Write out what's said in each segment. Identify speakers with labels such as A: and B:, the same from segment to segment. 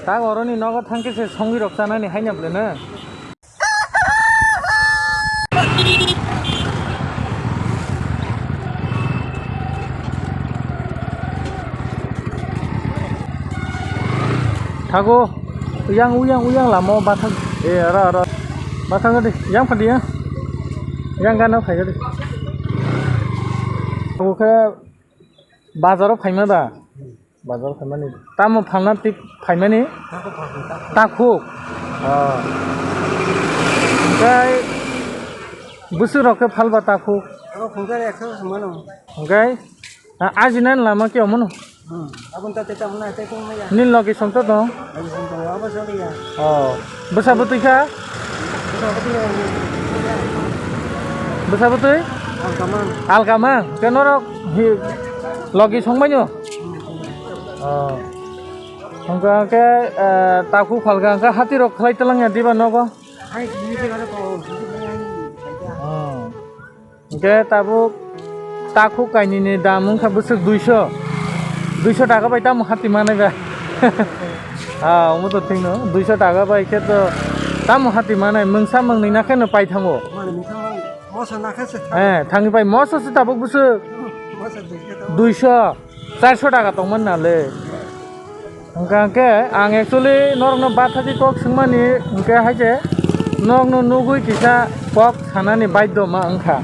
A: 다 어른이 너가 tanke세 성질 없잖아니 하냐 불레는. Tago uyang lamo batang ra batang đi yang phần đi á yang gan nó phải đi tago cái bazar phải mà da bazar phải mà đi tam phangna tip phải mà đi taku cái busur cái phal ba taku okay ajinan lama kyo mono
B: Abang tak tetap mana saya pun maya.
A: nin logi songto to
B: Lagi sentuh apa sekali ya?
A: besar betul ka
B: Seperti yang
A: besar betul
B: Alkaman.
A: alkamang kenoro logi songbanyo angka ke taku phalga angka hati rok khlai telang ya diba nogo
B: Hai ini kalau kau
A: angke taku kaini ni damung ka besar 200 টাকা পাইতাম হাতি মানে বে মু তো ঠিক no 200 টাকা পাই কে তো তাম হাতি মানে মংসা মংনি না কেন পাই থাঙ্গো
B: mana ni kau masa nak kasih.
A: থাঙ্গি পাই মস আছে তাবক বুসু
B: Masa tu
A: 200 400 টাকা তংমান নালে angka ke ang actually norno bathati kok singmani angke haje nogno nugui kisa kok sanani baiddo ma angka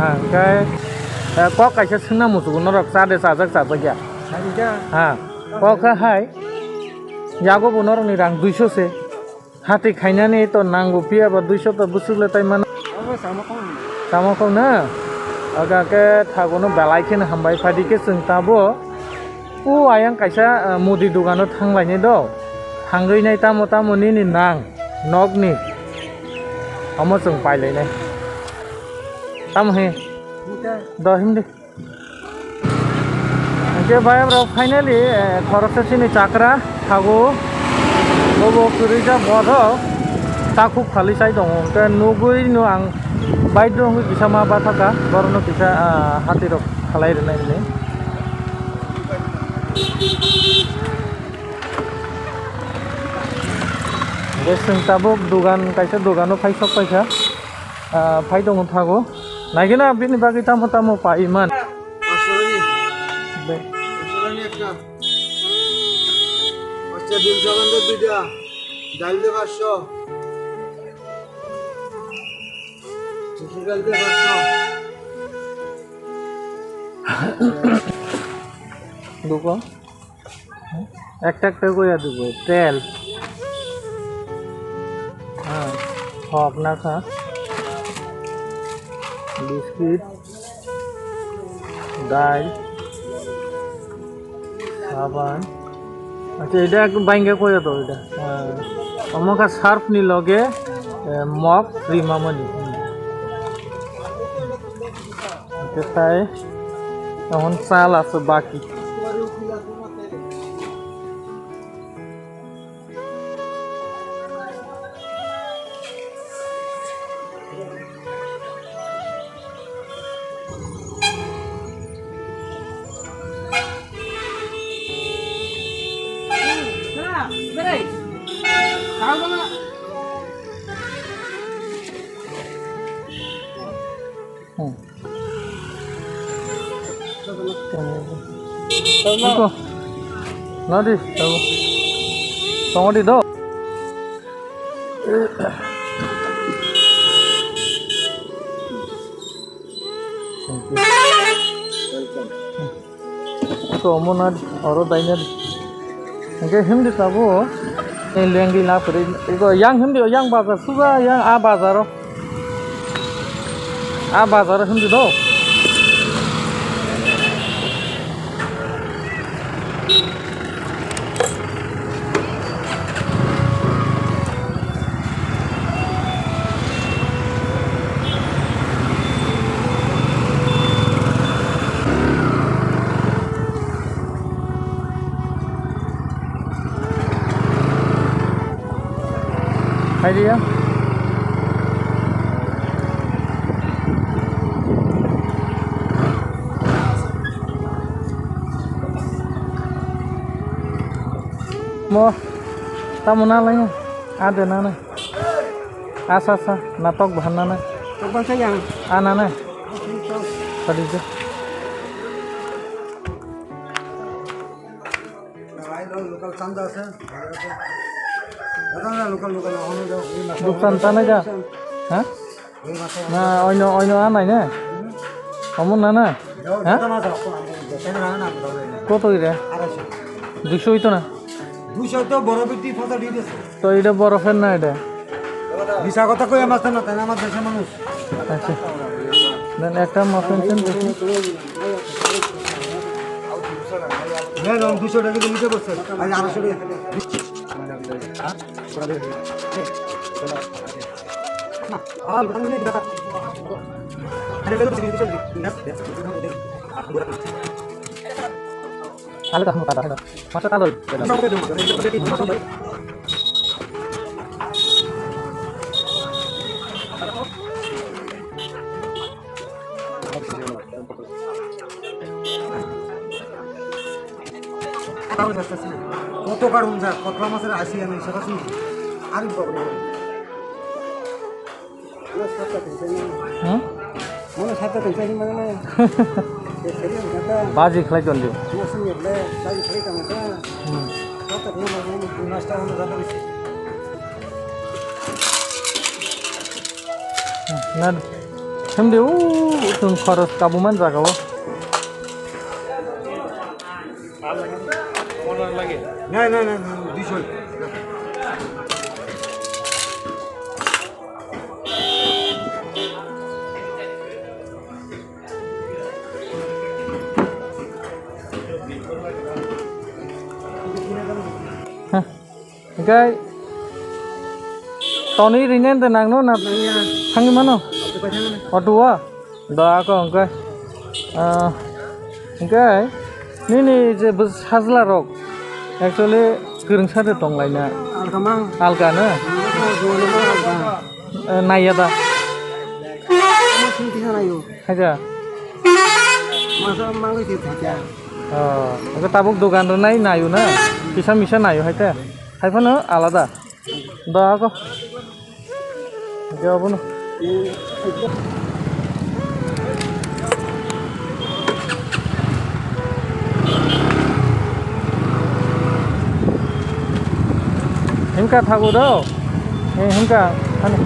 A: angka kok kaisa singna musugo norok sade sajak ya
B: Saja.
A: kok hai yago bo norok ni rang 200 se hati khainani to nango pia ba 200 to busule tai man
B: Apa sama kau?
A: samo ko na aga ke thagono belai khen hambai phadi ke sing tabo ayang kaisa mudi dugano thanglai do thangrei nai tamo ni nang nok ni amo sung pai lai nai tam he
B: Kita
A: do him di ke bayam ro finally khorose sini chakra thago bobo kurija bodo taku khali sai dong ke nugui no ang baidro hu bisa ma bathaka borono bisa hati ro khalai re nai ni Geseng tabuk dugan kaisa dugano paisok paisa pai dong thago naigena bini bagi tamu pa iman
B: Asurani. Asurani একটা আচ্ছা ডিম সাবান দে দুইটা ডাল দে 500 chicken ডাল দে 500
A: দুকো একটা কইয়া দিব তেল হক না খা বিস্কিট ডাল সাবান আচ্ছা এটা একটু বাইঙ্গে কইয়া তো এটা আমাকে সার্ফ নি লগে মগ রিমামনি তাই এখন চাল আছে বাকি Iko, nadi, tahu, tunggu di do. Iko, mau nadi, orang tanya di. Oke, hindi tahu. Ini yang gila peri. Iko, yang hindi, yang bazar, sudah yang bazar. Bazar hindi do. Idea? Mo tamu na lang ada na na asa natok bahan na na
B: Kapan sayang?
A: ana na tadi je
B: local চান্দা আছে দাদা local হনো যাও
A: dukan tanah ja ha na oino anai na kamu na na ha কত রে 200 হইতো না
B: 200 তো বড় বিটি ফটো দিয়ে দিছে
A: তো এটা বরফের না এটা
B: ভিসা কথা কই আমার না তাই আমার দেশের মানুষ
A: আচ্ছা দেন একটা মটন চেন দেখি
B: হ্যাঁ 200 টাকা দিয়ে নিতে বলছে আজ 800
A: আলু কাহমু কাটা মাছ কালো
B: কত কারণ যা কত মাসের আসি আমি সেটা শুনি আরে বাবা মনে সাথে টেনশন মানে না
A: বাজি খেলাই চল দিও না hem diu tun kharos kabuman jagawo
B: না 200
A: Oke. Tony ringen tenang no nat. Hangi mano? Odua. Da ako oke. Oke. Ni je bus hazla rok. Actually gereng sade tong lainnya.
B: algamang
A: Alga na. Naya da.
B: আমার শুনতে জানাইও
A: Aja.
B: মাসা মাঙ্গই দিতে যা
A: Oke tabuk dogan nai nayu na. Bisa nayu haite. Haifano alada. Da ako. Jawab no. Himka thago do. Himka hani.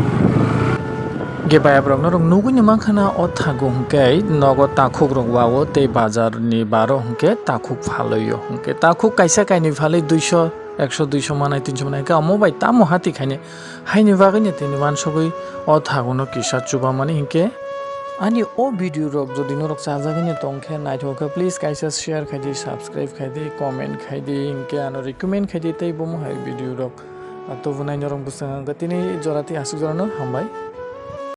A: Gebaya brok norong nugu ni mangkhana o thago hingke nogo takhuk rok wawo te bazar ni baro hingke takhuk phaloyo hingke takhuk kaisa kaini phalai 200 100 200 manai 300 manai ka mobai tamo hati khaine haini bagini tini wan sogoi o thagono kisa chuba mani hingke ani o video rok jodi norok chajagini tongkhe naithoka please kaisa share khaidi subscribe khaidi comment khaidi hingke ano recommend khaidi tei bomo hai video rok to bunai norong busang gatini jorati asuk jorano hambai